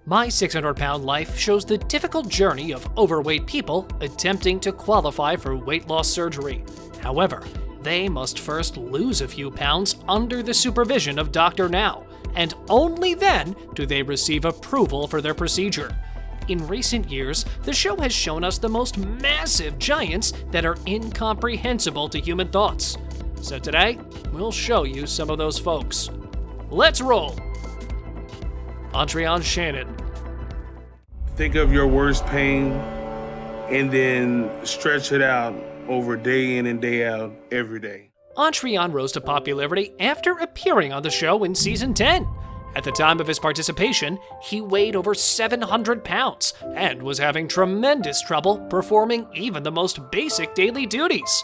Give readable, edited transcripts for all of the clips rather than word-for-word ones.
My 600-pound life shows the difficult journey of overweight people attempting to qualify for weight loss surgery. However, they must first lose a few pounds under the supervision of Dr. Now, and only then do they receive approval for their procedure. In recent years, the show has shown us the most massive giants that are incomprehensible to human thoughts. So today, we'll show you some of those folks. Let's roll! Andrian Shannon. Think of your worst pain and then stretch it out over day in and day out, every day. Andrian rose to popularity after appearing on the show in season 10. At the time of his participation, he weighed over 700 pounds and was having tremendous trouble performing even the most basic daily duties.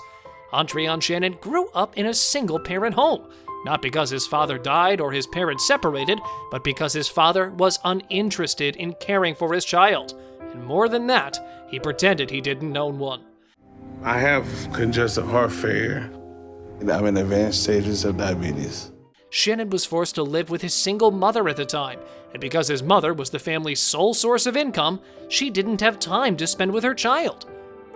Andrian Shannon grew up in a single-parent home, not because his father died or his parents separated, but because his father was uninterested in caring for his child. And more than that, he pretended he didn't own one. I have congestive heart failure. I'm in advanced stages of diabetes. Shannon was forced to live with his single mother at the time, and because his mother was the family's sole source of income, she didn't have time to spend with her child.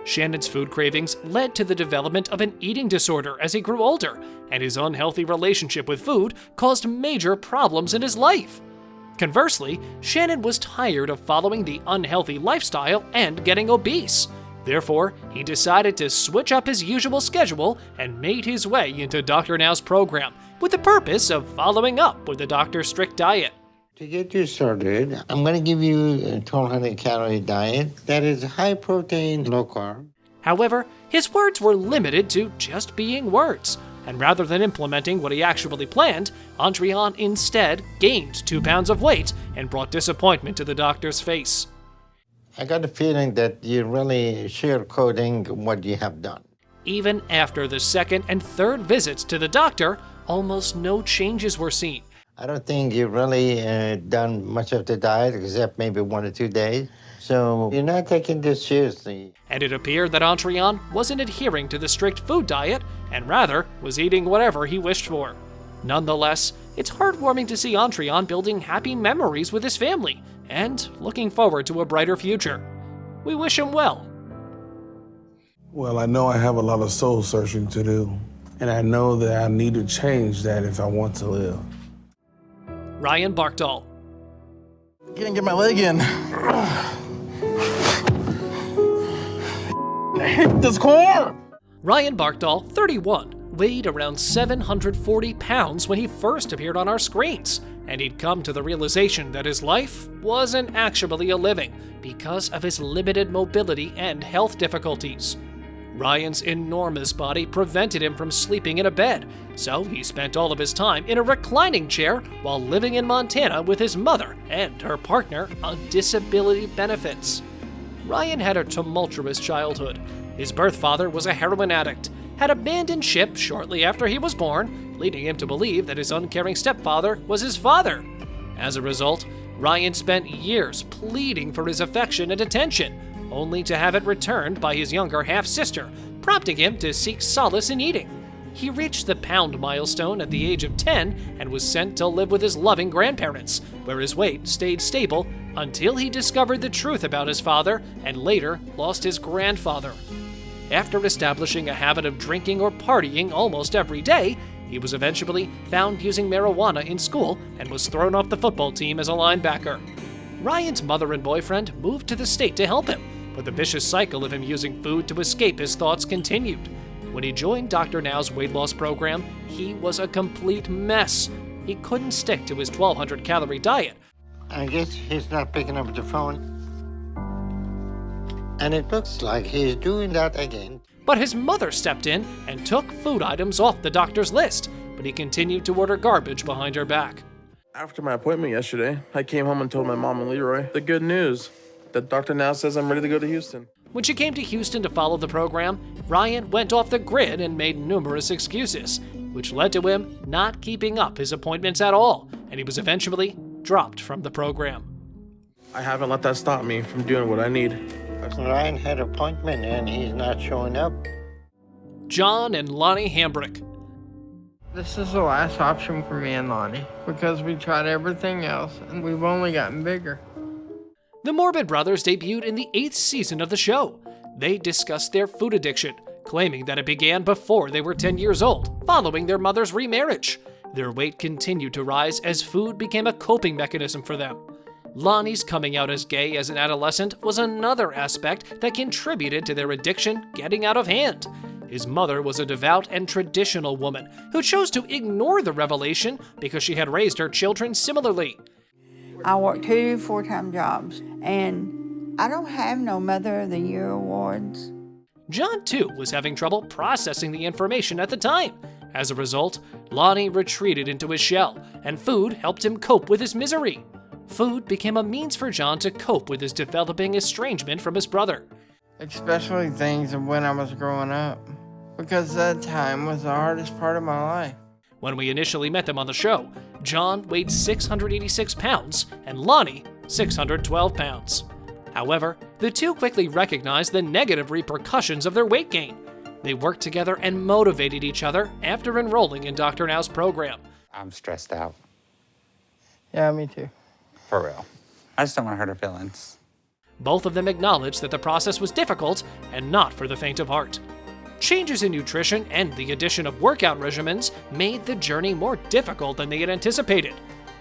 Shannon's food cravings led to the development of an eating disorder as he grew older, and his unhealthy relationship with food caused major problems in his life. Conversely, Shannon was tired of following the unhealthy lifestyle and getting obese. Therefore, he decided to switch up his usual schedule and made his way into Dr. Now's program, with the purpose of following up with the doctor's strict diet. To get you started, I'm going to give you a 1,200 calorie diet that is high protein, low carb. However, his words were limited to just being words, and rather than implementing what he actually planned, Andrian instead gained 2 pounds of weight and brought disappointment to the doctor's face. I got the feeling that you're really sugarcoating what you have done. Even after the second and third visits to the doctor, almost no changes were seen. I don't think you've really done much of the diet except maybe 1 or 2 days. So you're not taking this seriously. And it appeared that Andrian wasn't adhering to the strict food diet and rather was eating whatever he wished for. Nonetheless, it's heartwarming to see Andrian building happy memories with his family and looking forward to a brighter future. We wish him well. Well, I know I have a lot of soul searching to do, and I know that I need to change that if I want to live. Ryan Barkdahl. Can't get my leg in. I hate this core! Ryan Barkdahl, 31, weighed around 740 pounds when he first appeared on our screens, and he'd come to the realization that his life wasn't actually a living because of his limited mobility and health difficulties. Ryan's enormous body prevented him from sleeping in a bed, so he spent all of his time in a reclining chair while living in Montana with his mother and her partner on disability benefits. Ryan had a tumultuous childhood. His birth father was a heroin addict, had abandoned ship shortly after he was born, leading him to believe that his uncaring stepfather was his father. As a result, Ryan spent years pleading for his affection and attention, only to have it returned by his younger half-sister, prompting him to seek solace in eating. He reached the pound milestone at the age of 10 and was sent to live with his loving grandparents, where his weight stayed stable until he discovered the truth about his father and later lost his grandfather. After establishing a habit of drinking or partying almost every day, he was eventually found using marijuana in school and was thrown off the football team as a linebacker. Ryan's mother and boyfriend moved to the state to help him, but the vicious cycle of him using food to escape his thoughts continued. When he joined Dr. Now's weight loss program, he was a complete mess. He couldn't stick to his 1,200 calorie diet. I guess he's not picking up the phone. And it looks like he's doing that again. But his mother stepped in and took food items off the doctor's list, but he continued to order garbage behind her back. After my appointment yesterday, I came home and told my mom and Leroy the good news that Dr. Now says I'm ready to go to Houston. When she came to Houston to follow the program, Ryan went off the grid and made numerous excuses, which led to him not keeping up his appointments at all, and he was eventually dropped from the program. I haven't let that stop me from doing what I need. Ryan had an appointment and he's not showing up. John and Lonnie Hambrick. This is the last option for me and Lonnie because we tried everything else and we've only gotten bigger. The Morbid Brothers debuted in the 8th season of the show. They discussed their food addiction, claiming that it began before they were 10 years old, following their mother's remarriage. Their weight continued to rise as food became a coping mechanism for them. Lonnie's coming out as gay as an adolescent was another aspect that contributed to their addiction getting out of hand. His mother was a devout and traditional woman who chose to ignore the revelation because she had raised her children similarly. I work 2 full-time jobs, and I don't have no Mother of the Year awards. John, too, was having trouble processing the information at the time. As a result, Lonnie retreated into his shell, and food helped him cope with his misery. Food became a means for John to cope with his developing estrangement from his brother. especially things of when I was growing up, because that time was the hardest part of my life. When we initially met them on the show, John weighed 686 pounds and Lonnie 612 pounds. However, the two quickly recognized the negative repercussions of their weight gain. They worked together and motivated each other after enrolling in Dr. Now's program. I'm stressed out, Yeah, me too. for real. I just don't want to hurt her feelings. Both of them acknowledged that the process was difficult and not for the faint of heart. Changes in nutrition and the addition of workout regimens made the journey more difficult than they had anticipated.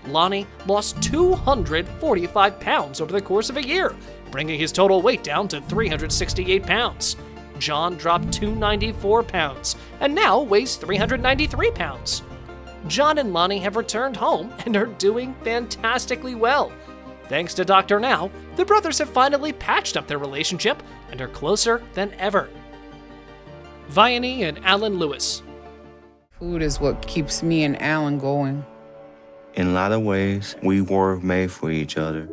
Lonnie lost 245 pounds over the course of a year, bringing his total weight down to 368 pounds. John dropped 294 pounds and now weighs 393 pounds. John and Lonnie have returned home and are doing fantastically well. Thanks to Dr. Now, the brothers have finally patched up their relationship and are closer than ever. Vianney and Alan Lewis. Food is what keeps me and Alan going. In a lot of ways, we were made for each other.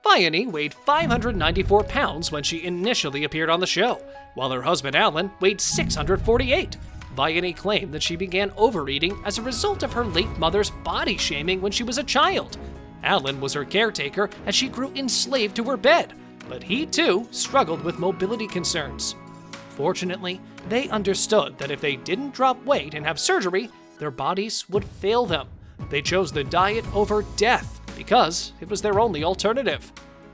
Vianney weighed 594 pounds when she initially appeared on the show, while her husband Alan weighed 648. Vianney claimed that she began overeating as a result of her late mother's body shaming when she was a child. Alan was her caretaker as she grew enslaved to her bed, but he too struggled with mobility concerns. Fortunately, they understood that if they didn't drop weight and have surgery, their bodies would fail them. They chose the diet over death because it was their only alternative.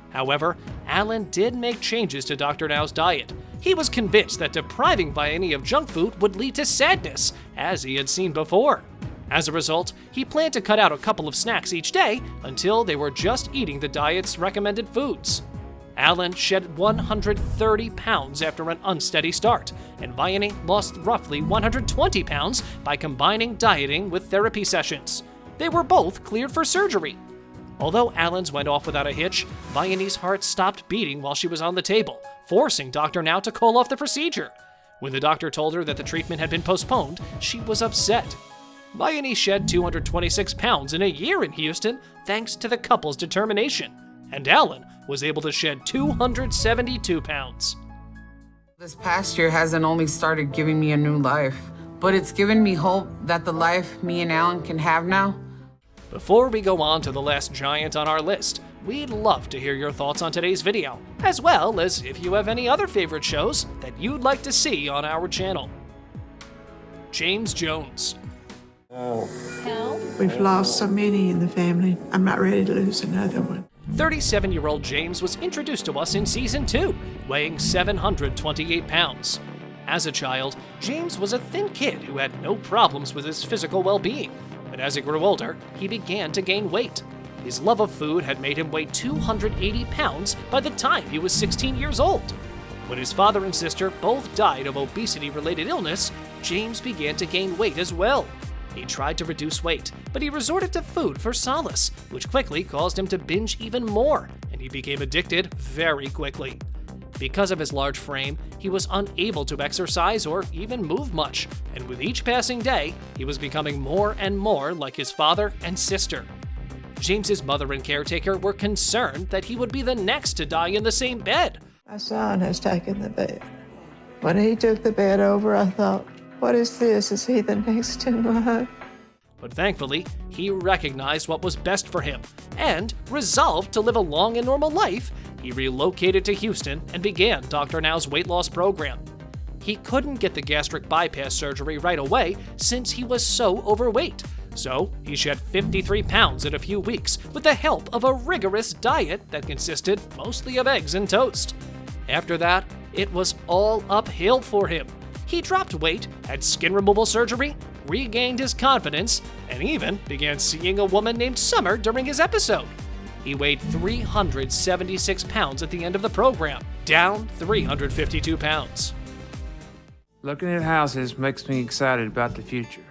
However, Alan did make changes to Dr. Now's diet. He was convinced that depriving Vianney of junk food would lead to sadness, as he had seen before. As a result, he planned to cut out a couple of snacks each day until they were just eating the diet's recommended foods. Alan shed 130 pounds after an unsteady start, and Vianney lost roughly 120 pounds by combining dieting with therapy sessions. They were both cleared for surgery. Although Alan's went off without a hitch, Vianney's heart stopped beating while she was on the table, forcing Dr. Now to call off the procedure. When the doctor told her that the treatment had been postponed, she was upset. Vianney shed 226 pounds in a year in Houston thanks to the couple's determination, and Alan was able to shed 272 pounds. This past year hasn't only started giving me a new life, but it's given me hope that the life me and Alan can have now. Before we go on to the last giant on our list, we'd love to hear your thoughts on today's video, as well as if you have any other favorite shows that you'd like to see on our channel. James Jones. We've lost so many in the family. I'm not ready to lose another one. 37-year-old James was introduced to us in Season 2, weighing 728 pounds. As a child, James was a thin kid who had no problems with his physical well-being, but as he grew older, he began to gain weight. His love of food had made him weigh 280 pounds by the time he was 16 years old. When his father and sister both died of obesity-related illness, James began to gain weight as well. He tried to reduce weight, but he resorted to food for solace, which quickly caused him to binge even more, and he became addicted very quickly. Because of his large frame, he was unable to exercise or even move much, and with each passing day, he was becoming more and more like his father and sister. James's mother and caretaker were concerned that he would be the next to die in the same bed. My son has taken the bed. When he took the bed over, I thought, what is this? Is he the next in line? But thankfully, he recognized what was best for him, and resolved to live a long and normal life, he relocated to Houston and began Dr. Now's weight loss program. He couldn't get the gastric bypass surgery right away since he was so overweight, So he shed 53 pounds in a few weeks with the help of a rigorous diet that consisted mostly of eggs and toast. After that, it was all uphill for him. He dropped weight, had skin removal surgery, regained his confidence, and even began seeing a woman named Summer during his episode. He weighed 376 pounds at the end of the program, down 352 pounds. Looking at houses makes me excited about the future.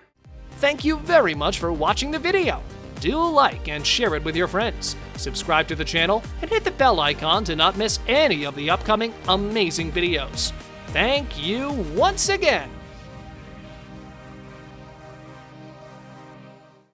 Thank you very much for watching the video. Do like and share it with your friends. Subscribe to the channel and hit the bell icon to not miss any of the upcoming amazing videos. Thank you once again.